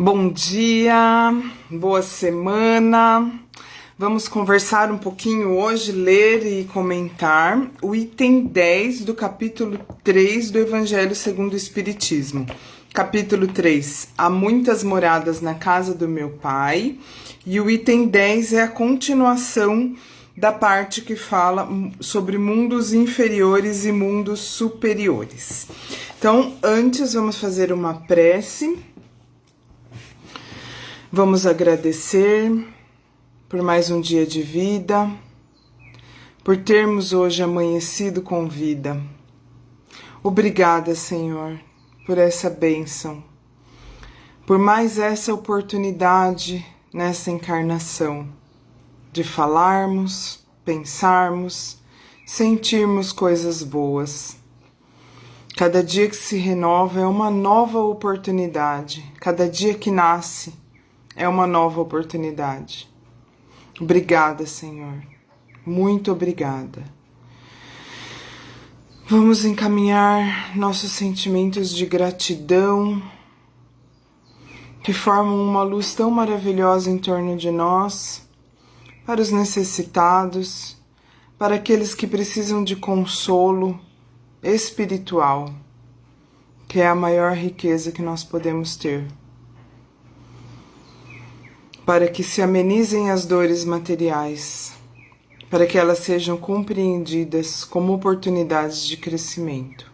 Bom dia, boa semana. Vamos conversar um pouquinho hoje, ler e comentar o item 10 do capítulo 3 do Evangelho segundo o Espiritismo. Capítulo 3, há muitas moradas na casa do meu Pai. E o item 10 é a continuação da parte que fala sobre mundos inferiores e mundos superiores. Então, antes vamos fazer uma prece. Vamos agradecer por mais um dia de vida, por termos hoje amanhecido com vida. Obrigada, Senhor, por essa bênção, por mais essa oportunidade nessa encarnação de falarmos, pensarmos, sentirmos coisas boas. Cada dia que se renova é uma nova oportunidade, cada dia que nasce é uma nova oportunidade. Obrigada, Senhor. Muito obrigada. Vamos encaminhar nossos sentimentos de gratidão, que formam uma luz tão maravilhosa em torno de nós, para os necessitados, para aqueles que precisam de consolo espiritual, que é a maior riqueza que nós podemos ter. Para que se amenizem as dores materiais, para que elas sejam compreendidas como oportunidades de crescimento.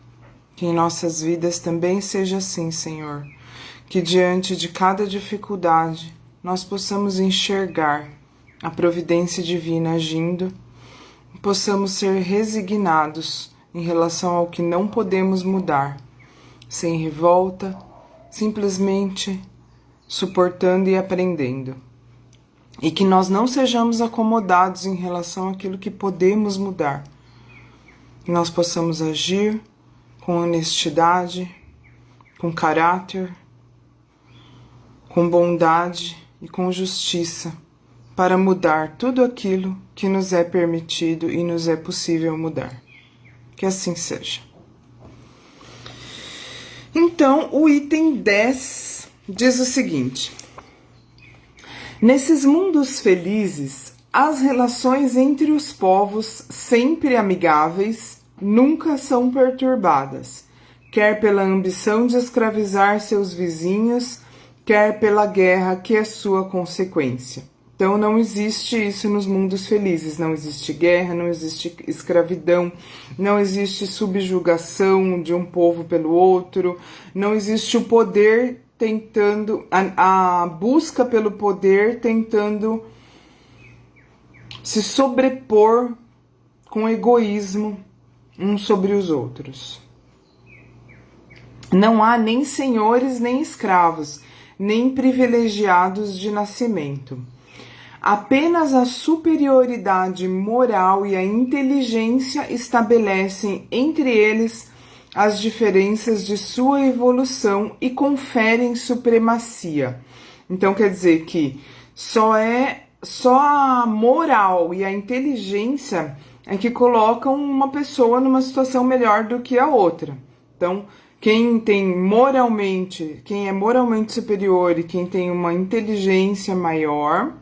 Que em nossas vidas também seja assim, Senhor, que diante de cada dificuldade nós possamos enxergar a providência divina agindo, e possamos ser resignados em relação ao que não podemos mudar, sem revolta, simplesmente suportando e aprendendo. E que nós não sejamos acomodados em relação àquilo que podemos mudar. Que nós possamos agir com honestidade, com caráter, com bondade e com justiça, para mudar tudo aquilo que nos é permitido e nos é possível mudar. Que assim seja. Então, o item 10 diz o seguinte: nesses mundos felizes, as relações entre os povos, sempre amigáveis, nunca são perturbadas, quer pela ambição de escravizar seus vizinhos, quer pela guerra que é sua consequência. Então não existe isso nos mundos felizes, não existe guerra, não existe escravidão, não existe subjugação de um povo pelo outro, não existe o poder tentando, a busca pelo poder tentando se sobrepor com egoísmo uns sobre os outros. Não há nem senhores nem escravos, nem privilegiados de nascimento. Apenas a superioridade moral e a inteligência estabelecem entre eles as diferenças de sua evolução e conferem supremacia. Então quer dizer que só a moral e a inteligência é que colocam uma pessoa numa situação melhor do que a outra. Então, quem é moralmente superior e quem tem uma inteligência maior,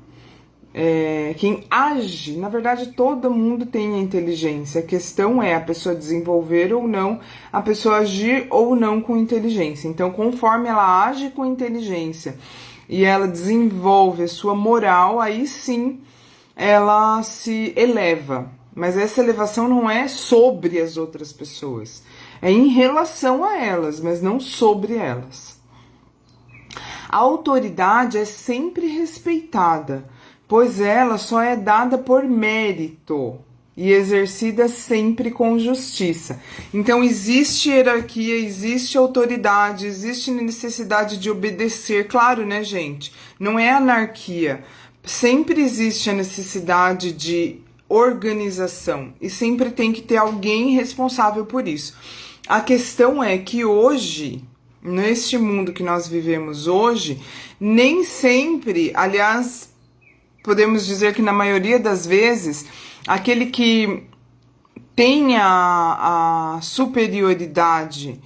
quem age, na verdade todo mundo tem a inteligência, a questão é a pessoa desenvolver ou não, a pessoa agir ou não com inteligência. Então, conforme ela age com inteligência e ela desenvolve a sua moral, aí sim ela se eleva. Mas essa elevação não é sobre as outras pessoas, é em relação a elas, mas não sobre elas. A autoridade é sempre respeitada, pois ela só é dada por mérito e exercida sempre com justiça. Então existe hierarquia, existe autoridade, existe necessidade de obedecer. Claro, né, gente? Não é anarquia. Sempre existe a necessidade de organização e sempre tem que ter alguém responsável por isso. A questão é que hoje, neste mundo que nós vivemos hoje, nem sempre, aliás, podemos dizer que na maioria das vezes, aquele que tem a superioridade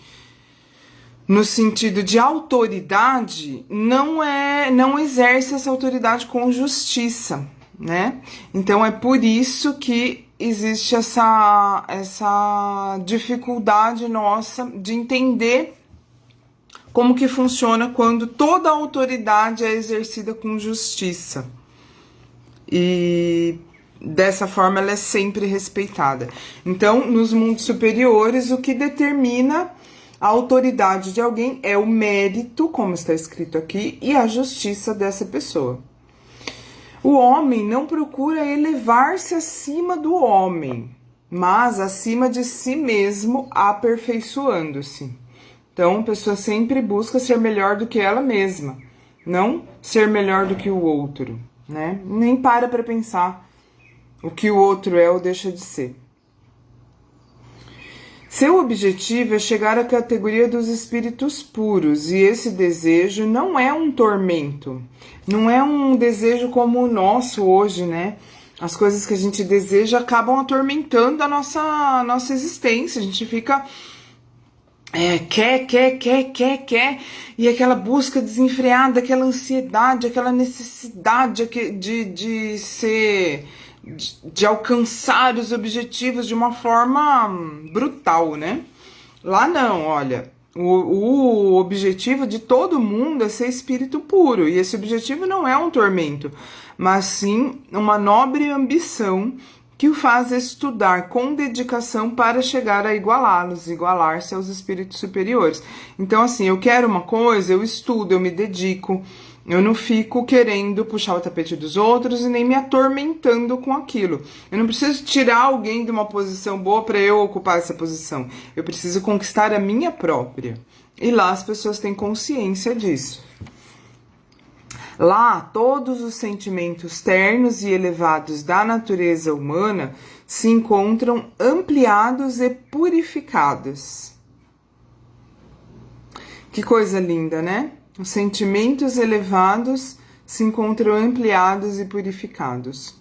no sentido de autoridade, não exerce essa autoridade com justiça, né? Então é por isso que existe essa dificuldade nossa de entender como que funciona quando toda a autoridade é exercida com justiça. E dessa forma ela é sempre respeitada. Então, nos mundos superiores, o que determina a autoridade de alguém é o mérito, como está escrito aqui, e a justiça dessa pessoa. O homem não procura elevar-se acima do homem, mas acima de si mesmo, aperfeiçoando-se. Então, a pessoa sempre busca ser melhor do que ela mesma, não ser melhor do que o outro, né? Nem para pensar o que o outro é ou deixa de ser. Seu objetivo é chegar à categoria dos espíritos puros, e esse desejo não é um tormento, não é um desejo como o nosso hoje, né? As coisas que a gente deseja acabam atormentando a nossa existência, a gente fica... quer, e aquela busca desenfreada, aquela ansiedade, aquela necessidade de ser, de alcançar os objetivos de uma forma brutal, né? Lá não, olha, o objetivo de todo mundo é ser espírito puro, e esse objetivo não é um tormento, mas sim uma nobre ambição que o faz estudar com dedicação para chegar a igualar-se aos espíritos superiores. Então, assim, eu quero uma coisa, eu estudo, eu me dedico, eu não fico querendo puxar o tapete dos outros e nem me atormentando com aquilo. Eu não preciso tirar alguém de uma posição boa para eu ocupar essa posição. Eu preciso conquistar a minha própria. E lá as pessoas têm consciência disso. Lá, todos os sentimentos ternos e elevados da natureza humana se encontram ampliados e purificados. Que coisa linda, né? Os sentimentos elevados se encontram ampliados e purificados.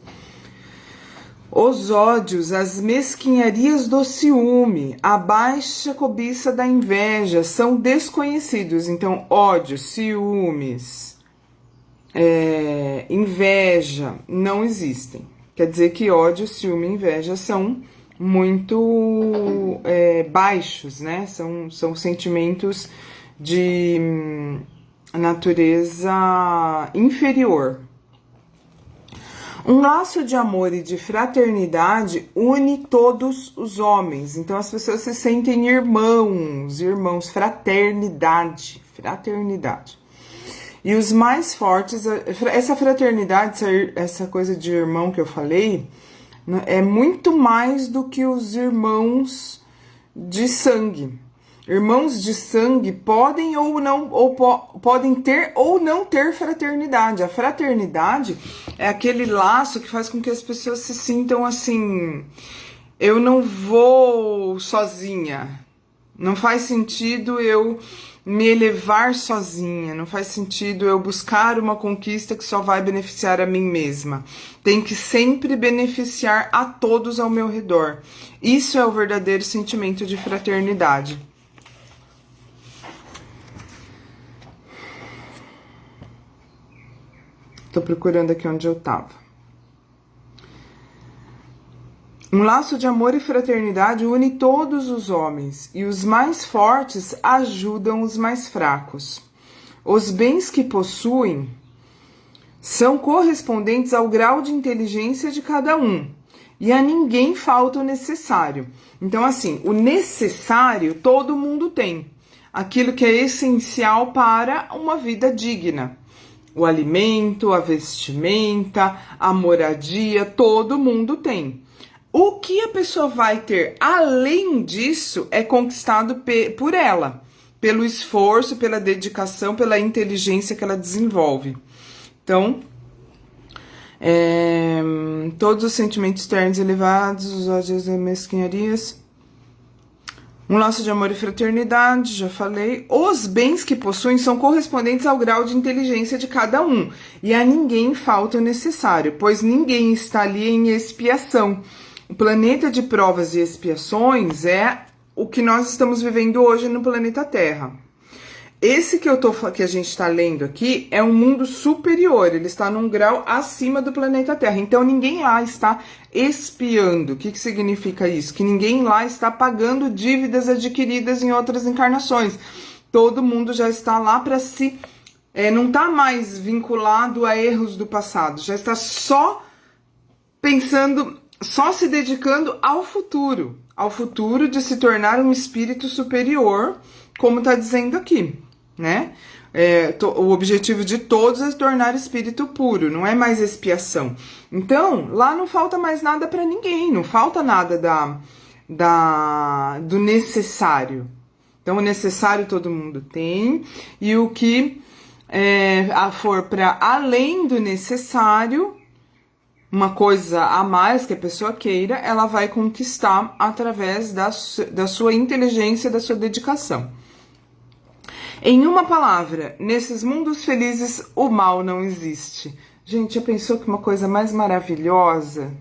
Os ódios, as mesquinharias do ciúme, a baixa cobiça da inveja são desconhecidos. Então, ódio, ciúmes... inveja não existem. Quer dizer que ódio, ciúme e inveja são muito baixos, né? São sentimentos de natureza inferior. Um laço de amor e de fraternidade une todos os homens. Então as pessoas se sentem irmãos, fraternidade. E os mais fortes, essa fraternidade, essa coisa de irmão que eu falei, é muito mais do que os irmãos de sangue. Irmãos de sangue podem podem ter ou não ter fraternidade. A fraternidade é aquele laço que faz com que as pessoas se sintam assim, eu não vou sozinha. Não faz sentido eu me elevar sozinha, não faz sentido eu buscar uma conquista que só vai beneficiar a mim mesma. Tem que sempre beneficiar a todos ao meu redor. Isso é o verdadeiro sentimento de fraternidade. Tô procurando aqui onde eu tava. Um laço de amor e fraternidade une todos os homens, e os mais fortes ajudam os mais fracos. Os bens que possuem são correspondentes ao grau de inteligência de cada um, e a ninguém falta o necessário. Então, assim, o necessário todo mundo tem. Aquilo que é essencial para uma vida digna. O alimento, a vestimenta, a moradia, todo mundo tem. O que a pessoa vai ter além disso é conquistado por ela, pelo esforço, pela dedicação, pela inteligência que ela desenvolve. Então, todos os sentimentos ternos elevados, os ódios e mesquinharias, um laço de amor e fraternidade, já falei. Os bens que possuem são correspondentes ao grau de inteligência de cada um, e a ninguém falta o necessário, pois ninguém está ali em expiação. O planeta de provas e expiações é o que nós estamos vivendo hoje no planeta Terra. Esse que a gente está lendo aqui é um mundo superior, ele está num grau acima do planeta Terra. Então ninguém lá está expiando. O que significa isso? Que ninguém lá está pagando dívidas adquiridas em outras encarnações. Todo mundo já está lá para se... não está mais vinculado a erros do passado, já está só pensando, só se dedicando ao futuro de se tornar um espírito superior, como está dizendo aqui, né? O objetivo de todos é tornar espírito puro, não é mais expiação. Então, lá não falta mais nada para ninguém, não falta nada do necessário. Então, o necessário todo mundo tem, e o que for para além do necessário, uma coisa a mais que a pessoa queira, ela vai conquistar através da sua inteligência, da sua dedicação. Em uma palavra, nesses mundos felizes, o mal não existe. Gente, já pensou que uma coisa mais maravilhosa?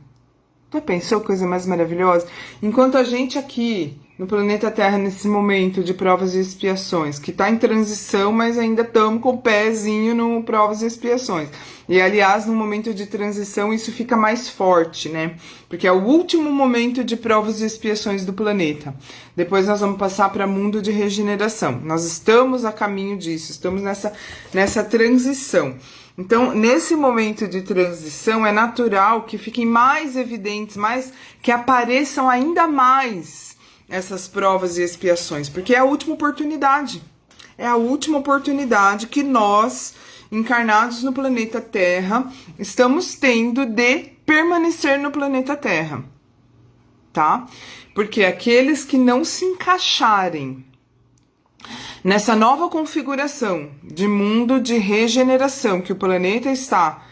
Já pensou que coisa mais maravilhosa? Enquanto a gente aqui, no planeta Terra, nesse momento de provas e expiações, que está em transição, mas ainda estamos com o pezinho no provas e expiações. E, aliás, no momento de transição, isso fica mais forte, né? Porque é o último momento de provas e expiações do planeta. Depois nós vamos passar para mundo de regeneração. Nós estamos a caminho disso, estamos nessa transição. Então, nesse momento de transição, é natural que fiquem mais evidentes, que apareçam ainda mais essas provas e expiações, porque é a última oportunidade. É a última oportunidade que nós, encarnados no planeta Terra, estamos tendo de permanecer no planeta Terra, tá? Porque aqueles que não se encaixarem nessa nova configuração de mundo de regeneração que o planeta está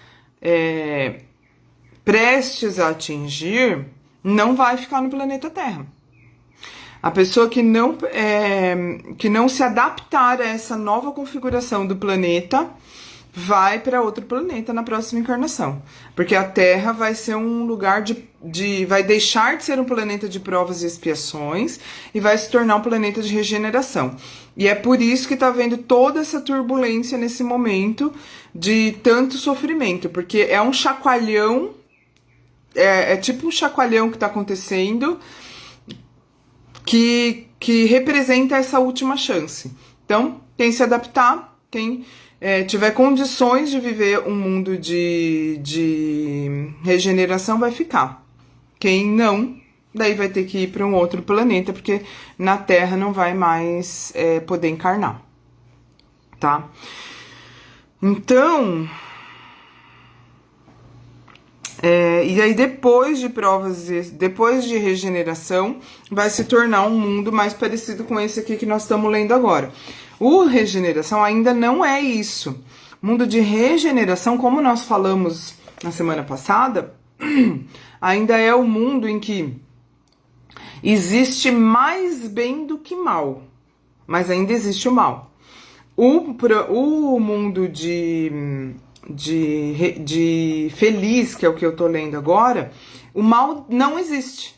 prestes a atingir, não vai ficar no planeta Terra. A pessoa que não se adaptar a essa nova configuração do planeta vai para outro planeta na próxima encarnação. Porque a Terra vai ser um lugar vai deixar de ser um planeta de provas e expiações e vai se tornar um planeta de regeneração. E é por isso que está havendo toda essa turbulência nesse momento de tanto sofrimento. Porque é um chacoalhão, é tipo um chacoalhão que está acontecendo, que representa essa última chance. Então, quem se adaptar, quem tiver condições de viver um mundo de regeneração, vai ficar. Quem não, daí vai ter que ir para um outro planeta, porque na Terra não vai mais poder encarnar, tá? Então... e aí depois de provas, depois de regeneração, vai se tornar um mundo mais parecido com esse aqui que nós estamos lendo agora. O regeneração ainda não é isso. Mundo de regeneração, como nós falamos na semana passada, ainda é o mundo em que existe mais bem do que mal, mas ainda existe o mal. O mundo de feliz, que é o que eu tô lendo agora, o mal não existe.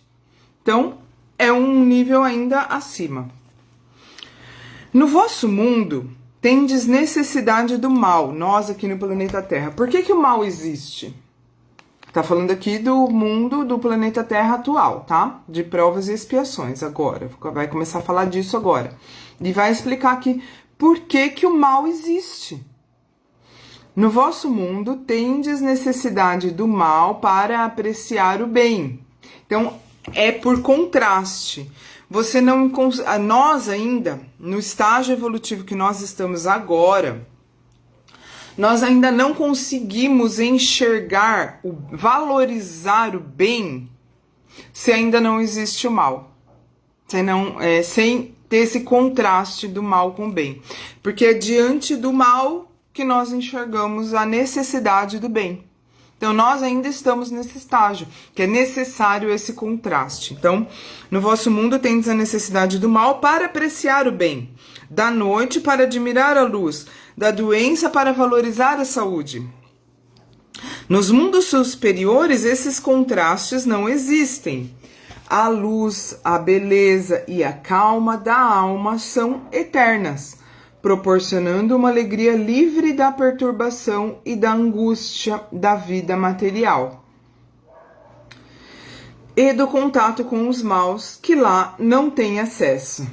Então, é um nível ainda acima. No vosso mundo, tendes necessidade do mal, nós aqui no planeta Terra. Por que o mal existe? Tá falando aqui do mundo do planeta Terra atual, tá? De provas e expiações agora. Vai começar a falar disso agora. E vai explicar aqui por que o mal existe. No vosso mundo, tendes necessidade do mal para apreciar o bem. Então, é por contraste. Você não... Nós ainda, no estágio evolutivo que nós estamos agora, nós ainda não conseguimos enxergar, valorizar o bem, se ainda não existe o mal. Sem ter esse contraste do mal com o bem. Porque é diante do mal que nós enxergamos a necessidade do bem. Então, nós ainda estamos nesse estágio, que é necessário esse contraste. Então, no vosso mundo tendes a necessidade do mal para apreciar o bem, da noite para admirar a luz, da doença para valorizar a saúde. Nos mundos superiores, esses contrastes não existem. A luz, a beleza e a calma da alma são eternas. proporcionando uma alegria livre da perturbação e da angústia da vida material e do contato com os maus que lá não tem acesso.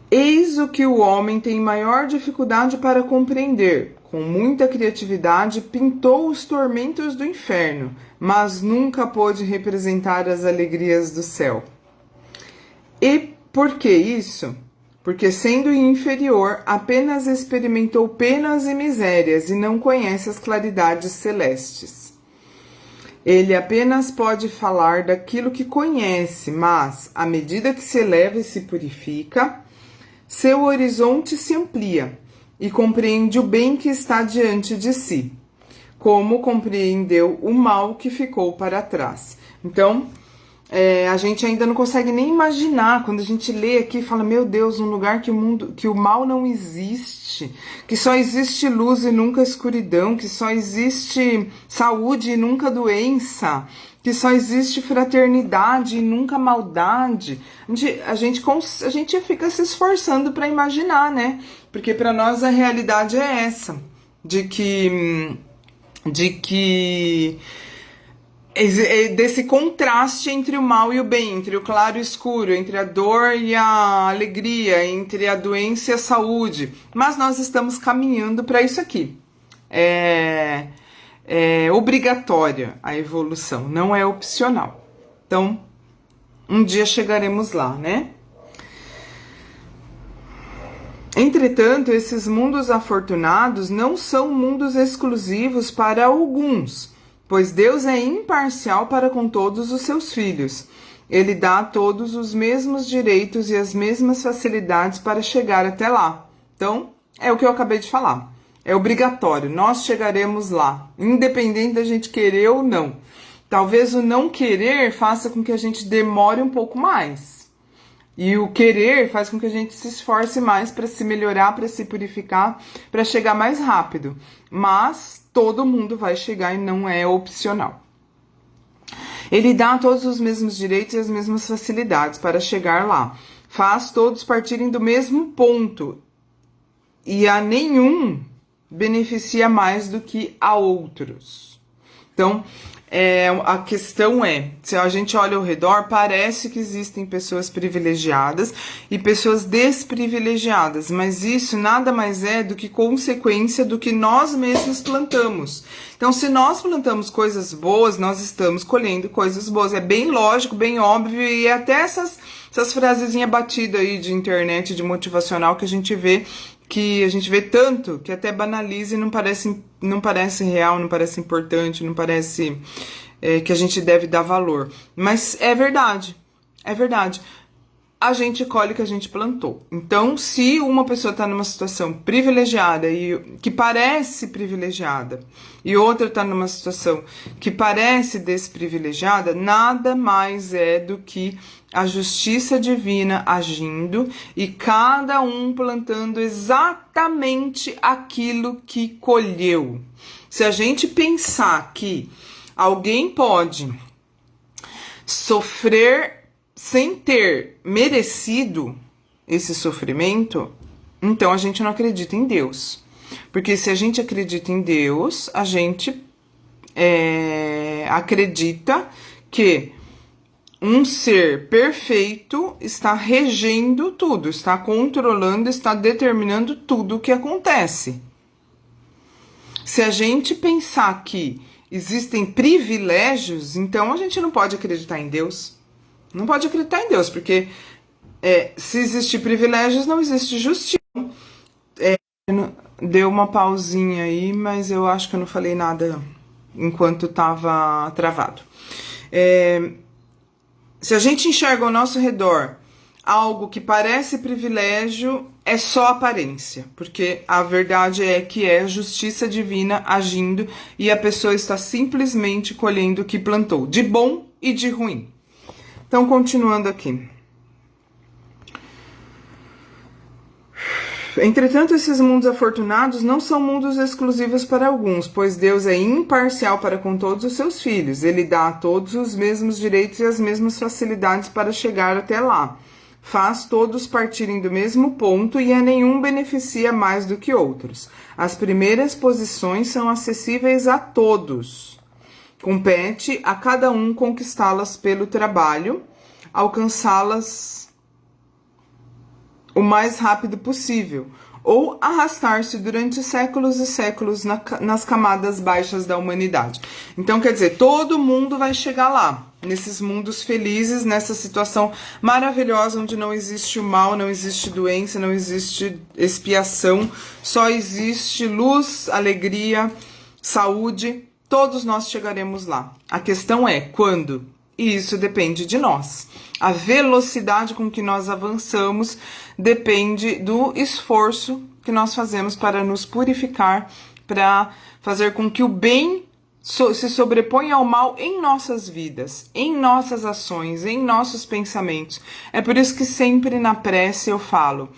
Eis o que o homem tem maior dificuldade para compreender. Com muita criatividade, pintou os tormentos do inferno, mas nunca pôde representar as alegrias do céu. E por que isso? Porque, sendo inferior, apenas experimentou penas e misérias e não conhece as claridades celestes. Ele apenas pode falar daquilo que conhece, mas, à medida que se eleva e se purifica, seu horizonte se amplia e compreende o bem que está diante de si, como compreendeu o mal que ficou para trás. Então, a gente ainda não consegue nem imaginar, quando a gente lê aqui, fala, meu Deus, um lugar que o mal não existe, que só existe luz e nunca escuridão, que só existe saúde e nunca doença, que só existe fraternidade e nunca maldade. A gente fica se esforçando para imaginar, né? Porque para nós a realidade é essa, de que desse contraste entre o mal e o bem, entre o claro e o escuro, entre a dor e a alegria, entre a doença e a saúde. Mas nós estamos caminhando para isso aqui. É obrigatória a evolução, não é opcional. Então, um dia chegaremos lá, né? Entretanto, esses mundos afortunados não são mundos exclusivos para alguns, pois Deus é imparcial para com todos os seus filhos. Ele dá a todos os mesmos direitos e as mesmas facilidades para chegar até lá. Então, é o que eu acabei de falar. É obrigatório, nós chegaremos lá, independente da gente querer ou não. Talvez o não querer faça com que a gente demore um pouco mais. E o querer faz com que a gente se esforce mais para se melhorar, para se purificar, para chegar mais rápido. Mas todo mundo vai chegar e não é opcional. Ele dá a todos os mesmos direitos e as mesmas facilidades para chegar lá. Faz todos partirem do mesmo ponto. E a nenhum beneficia mais do que a outros. Então, a questão se a gente olha ao redor, parece que existem pessoas privilegiadas e pessoas desprivilegiadas, mas isso nada mais é do que consequência do que nós mesmos plantamos. Então, se nós plantamos coisas boas, nós estamos colhendo coisas boas. É bem lógico, bem óbvio, e até essas frasezinhas batidas aí de internet, de motivacional que a gente vê tanto que até banaliza e não parece real, não parece importante, não parece que a gente deve dar valor. Mas é verdade, é verdade. A gente colhe o que a gente plantou. Então, se uma pessoa está numa situação privilegiada e que parece privilegiada e outra está numa situação que parece desprivilegiada, nada mais é do que a justiça divina agindo e cada um plantando exatamente aquilo que colheu. Se a gente pensar que alguém pode sofrer sem ter merecido esse sofrimento, então a gente não acredita em Deus. Porque se a gente acredita em Deus, a gente acredita que um ser perfeito está regendo tudo, está controlando, está determinando tudo o que acontece. Se a gente pensar que existem privilégios, então a gente não pode acreditar em Deus. Não pode acreditar em Deus, porque se existir privilégios, não existe justiça. Deu uma pausinha aí, mas eu acho que eu não falei nada enquanto estava travado. Se a gente enxerga ao nosso redor algo que parece privilégio, é só aparência, porque a verdade é que é justiça divina agindo e a pessoa está simplesmente colhendo o que plantou, de bom e de ruim. Então, continuando aqui. Entretanto, esses mundos afortunados não são mundos exclusivos para alguns, pois Deus é imparcial para com todos os seus filhos. Ele dá a todos os mesmos direitos e as mesmas facilidades para chegar até lá. faz todos partirem do mesmo ponto e a nenhum beneficia mais do que outros. As primeiras posições são acessíveis a todos. Compete a cada um conquistá-las pelo trabalho, alcançá-las o mais rápido possível, ou arrastar-se durante séculos e séculos nas camadas baixas da humanidade. Então, quer dizer, todo mundo vai chegar lá, nesses mundos felizes, nessa situação maravilhosa onde não existe o mal, não existe doença, não existe expiação, só existe luz, alegria, saúde. Todos nós chegaremos lá. A questão é quando? E isso depende de nós. A velocidade com que nós avançamos depende do esforço que nós fazemos para nos purificar, para fazer com que o bem se sobreponha ao mal em nossas vidas, em nossas ações, em nossos pensamentos. É por isso que sempre na prece eu falo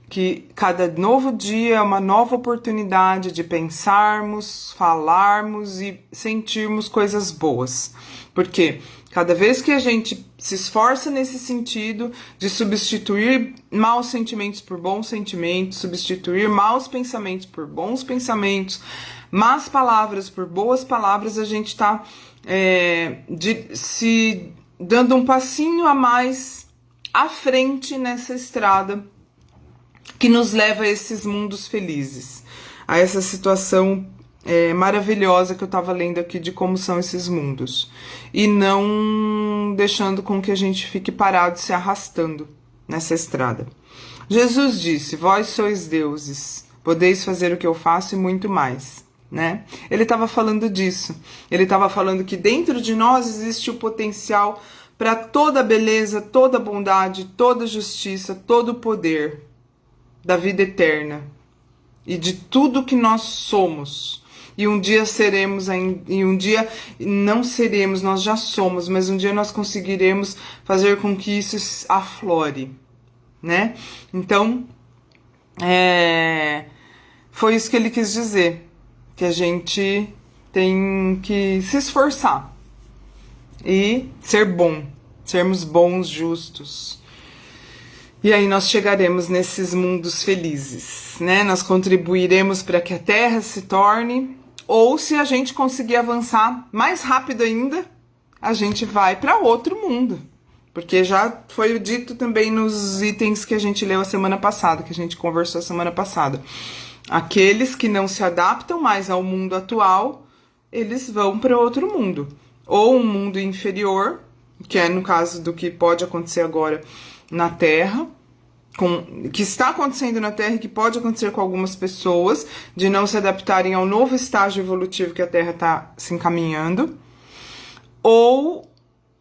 que cada novo dia é uma nova oportunidade de pensarmos, falarmos e sentirmos coisas boas. Porque cada vez que a gente se esforça nesse sentido de substituir maus sentimentos por bons sentimentos, substituir maus pensamentos por bons pensamentos, más palavras por boas palavras, a gente está se dando um passinho a mais à frente nessa estrada que nos leva a esses mundos felizes, a essa situação maravilhosa que eu estava lendo aqui de como são esses mundos, e não deixando com que a gente fique parado se arrastando nessa estrada. Jesus disse: vós sois deuses, podeis fazer o que eu faço e muito mais, né? Ele estava falando disso, ele estava falando que dentro de nós existe o potencial para toda a beleza, toda a bondade, toda a justiça, todo o poder da vida eterna e de tudo que nós somos. E um dia seremos, e um dia não seremos, nós já somos, mas um dia nós conseguiremos fazer com que isso aflore, né? Então, foi isso que ele quis dizer, que a gente tem que se esforçar e ser bom, sermos bons, justos. E aí nós chegaremos nesses mundos felizes, né? Nós contribuiremos para que a Terra se torne, ou se a gente conseguir avançar mais rápido ainda, a gente vai para outro mundo. Porque já foi dito também nos itens que a gente leu a semana passada, que a gente conversou a semana passada. Aqueles que não se adaptam mais ao mundo atual, eles vão para outro mundo. Ou um mundo inferior, que é no caso do que pode acontecer agora na Terra, que está acontecendo na Terra e que pode acontecer com algumas pessoas, de não se adaptarem ao novo estágio evolutivo que a Terra está se encaminhando. Ou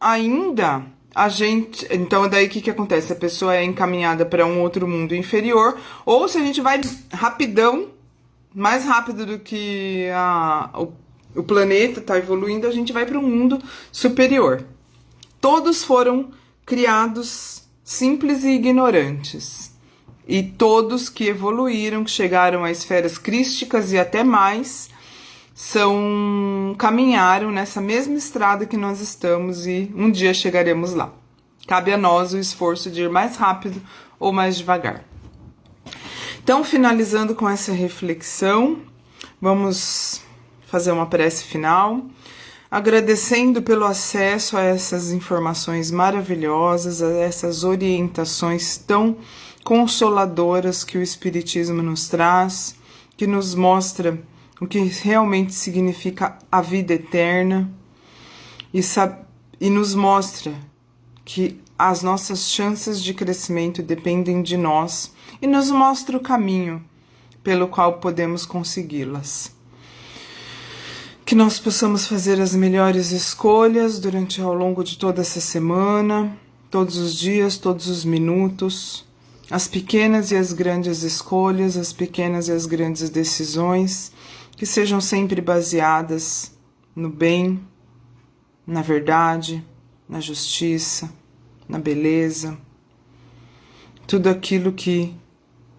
ainda a gente... Então daí o que acontece? A pessoa é encaminhada para um outro mundo inferior, ou se a gente vai rapidão, mais rápido do que o planeta está evoluindo, a gente vai para um mundo superior. Todos foram criados simples e ignorantes. E todos que evoluíram, que chegaram a esferas crísticas e até mais, caminharam nessa mesma estrada que nós estamos e um dia chegaremos lá. Cabe a nós o esforço de ir mais rápido ou mais devagar. Então, finalizando com essa reflexão, vamos fazer uma prece final, agradecendo pelo acesso a essas informações maravilhosas, a essas orientações tão consoladoras que o Espiritismo nos traz, que nos mostra o que realmente significa a vida eterna e nos mostra que as nossas chances de crescimento dependem de nós e nos mostra o caminho pelo qual podemos consegui-las. Que nós possamos fazer as melhores escolhas ao longo de toda essa semana, todos os dias, todos os minutos, as pequenas e as grandes escolhas, as pequenas e as grandes decisões, que sejam sempre baseadas no bem, na verdade, na justiça, na beleza, tudo aquilo que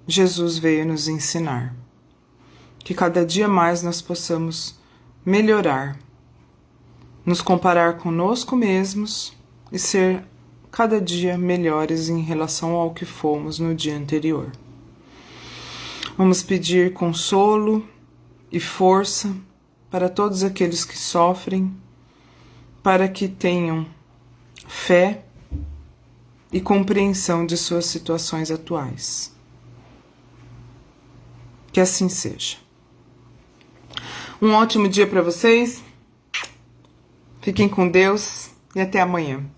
Jesus veio nos ensinar. Que cada dia mais nós possamos melhorar, nos comparar conosco mesmos e ser cada dia melhores em relação ao que fomos no dia anterior. Vamos pedir consolo e força para todos aqueles que sofrem, para que tenham fé e compreensão de suas situações atuais. Que assim seja. Um ótimo dia para vocês. Fiquem com Deus e até amanhã.